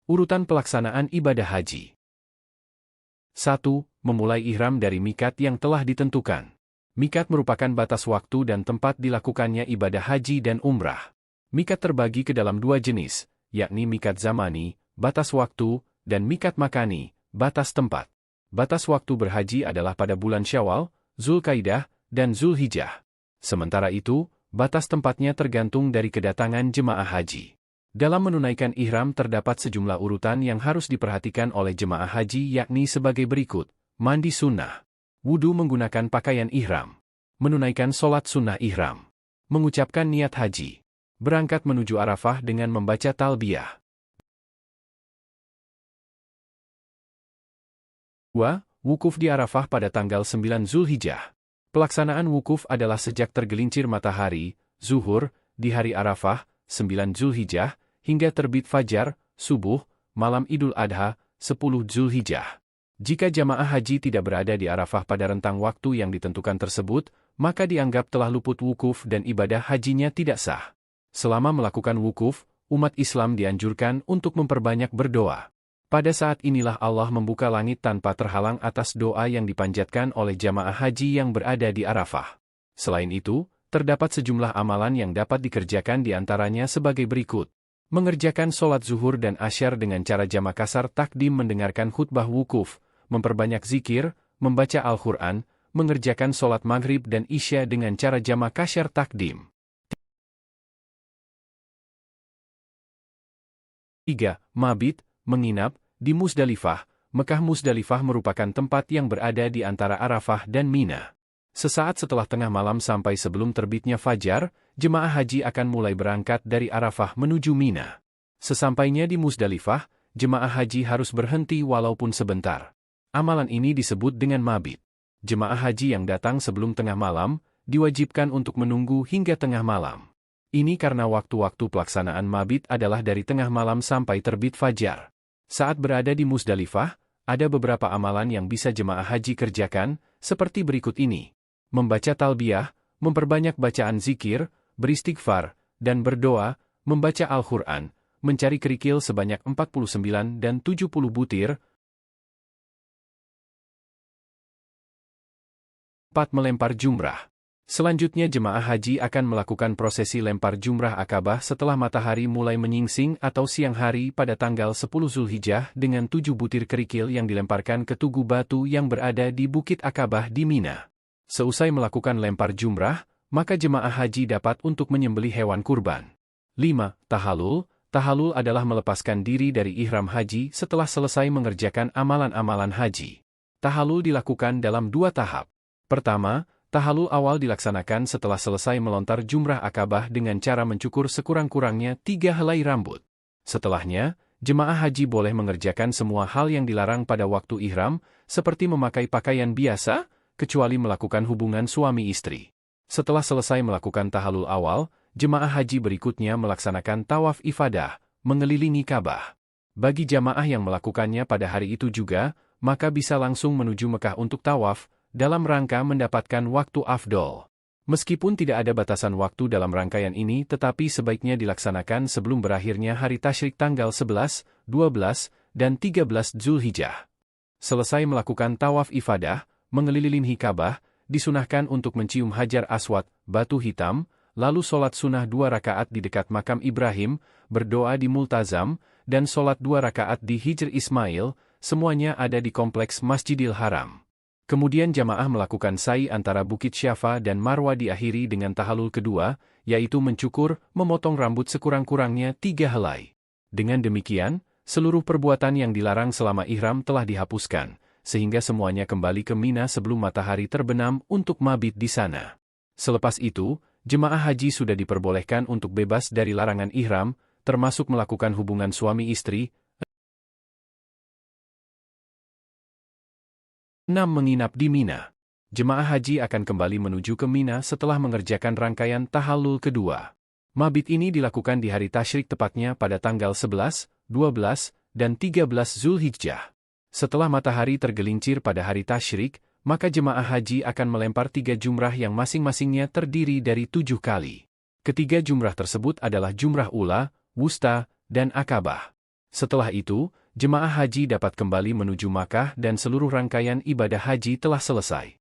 Urutan pelaksanaan ibadah haji. 1. Memulai ihram dari mikat yang telah ditentukan. Mikat merupakan batas waktu dan tempat dilakukannya ibadah haji dan umrah. Mikat terbagi ke dalam dua jenis, yakni mikat zamani, batas waktu, dan mikat makani, batas tempat. Batas waktu berhaji adalah pada bulan Syawal, Zulkaidah, dan Zulhijjah. Sementara itu, batas tempatnya tergantung dari kedatangan jemaah haji. Dalam menunaikan ihram terdapat sejumlah urutan yang harus diperhatikan oleh jemaah haji yakni sebagai berikut. Mandi sunnah. Wudu menggunakan pakaian ihram. Menunaikan sholat sunnah ihram. Mengucapkan niat haji. Berangkat menuju Arafah dengan membaca talbiyah. 2. Wukuf di Arafah pada tanggal 9 Zulhijjah. Pelaksanaan wukuf adalah sejak tergelincir matahari, zuhur, di hari Arafah, 9 Zulhijjah, hingga terbit fajar, subuh, malam Idul Adha, 10 Zulhijjah. Jika jamaah haji tidak berada di Arafah pada rentang waktu yang ditentukan tersebut, maka dianggap telah luput wukuf dan ibadah hajinya tidak sah. Selama melakukan wukuf, umat Islam dianjurkan untuk memperbanyak berdoa. Pada saat inilah Allah membuka langit tanpa terhalang atas doa yang dipanjatkan oleh jamaah haji yang berada di Arafah. Selain itu, terdapat sejumlah amalan yang dapat dikerjakan di antaranya sebagai berikut. Mengerjakan sholat zuhur dan asyar dengan cara jama' kasar takdim mendengarkan khutbah wukuf, memperbanyak zikir, membaca Al-Quran, mengerjakan sholat maghrib dan isya dengan cara jama' kasar takdim. 3. Mabit, menginap, di Musdalifah. Mekah Musdalifah merupakan tempat yang berada di antara Arafah dan Mina. Sesaat setelah tengah malam sampai sebelum terbitnya fajar, jemaah haji akan mulai berangkat dari Arafah menuju Mina. Sesampainya di Musdalifah, jemaah haji harus berhenti walaupun sebentar. Amalan ini disebut dengan mabit. Jemaah haji yang datang sebelum tengah malam, diwajibkan untuk menunggu hingga tengah malam. Ini karena waktu-waktu pelaksanaan mabit adalah dari tengah malam sampai terbit fajar. Saat berada di Musdalifah, ada beberapa amalan yang bisa jemaah haji kerjakan, seperti berikut ini. Membaca talbiyah, memperbanyak bacaan zikir, beristighfar, dan berdoa, membaca Al-Quran, mencari kerikil sebanyak 49 dan 70 butir. 4. Melempar jumrah. Selanjutnya jemaah haji akan melakukan prosesi lempar jumrah Akabah setelah matahari mulai menyingsing atau siang hari pada tanggal 10 Zulhijjah dengan 7 butir kerikil yang dilemparkan ke tugu batu yang berada di Bukit Akabah di Mina. Seusai melakukan lempar jumrah, maka jemaah haji dapat untuk menyembelih hewan kurban. 5. Tahallul. Tahallul adalah melepaskan diri dari ihram haji setelah selesai mengerjakan amalan-amalan haji. Tahallul dilakukan dalam 2 tahap. Pertama, tahallul awal dilaksanakan setelah selesai melontar jumrah Akabah dengan cara mencukur sekurang-kurangnya 3 helai rambut. Setelahnya, jemaah haji boleh mengerjakan semua hal yang dilarang pada waktu ihram, seperti memakai pakaian biasa, kecuali melakukan hubungan suami istri. Setelah selesai melakukan tahallul awal, jemaah haji berikutnya melaksanakan tawaf ifadah, mengelilingi Ka'bah. Bagi jamaah yang melakukannya pada hari itu juga, maka bisa langsung menuju Mekah untuk tawaf, dalam rangka mendapatkan waktu afdol. Meskipun tidak ada batasan waktu dalam rangkaian ini tetapi sebaiknya dilaksanakan sebelum berakhirnya hari tasyrik tanggal 11, 12, dan 13 Zulhijjah. Selesai melakukan tawaf ifadah, mengelilingi Ka'bah, disunahkan untuk mencium Hajar Aswad, batu hitam, lalu sholat sunnah 2 rakaat di dekat makam Ibrahim, berdoa di Multazam, dan sholat 2 rakaat di Hijr Ismail, semuanya ada di kompleks Masjidil Haram. Kemudian jamaah melakukan sa'i antara Bukit Syafa dan Marwa diakhiri dengan tahallul kedua, yaitu mencukur, memotong rambut sekurang-kurangnya 3 helai. Dengan demikian, seluruh perbuatan yang dilarang selama ihram telah dihapuskan, sehingga semuanya kembali ke Mina sebelum matahari terbenam untuk mabit di sana. Selepas itu, jemaah haji sudah diperbolehkan untuk bebas dari larangan ihram, termasuk melakukan hubungan suami istri. 6. Menginap di Mina. Jemaah haji akan kembali menuju ke Mina setelah mengerjakan rangkaian tahallul kedua. Mabit ini dilakukan di hari tasyrik tepatnya pada tanggal 11, 12, dan 13 Zulhijjah. Setelah matahari tergelincir pada hari tasyrik, maka jemaah haji akan melempar 3 jumrah yang masing-masingnya terdiri dari 7 kali. Ketiga jumrah tersebut adalah jumrah ula, wusta, dan akabah. Setelah itu, jemaah haji dapat kembali menuju Makkah dan seluruh rangkaian ibadah haji telah selesai.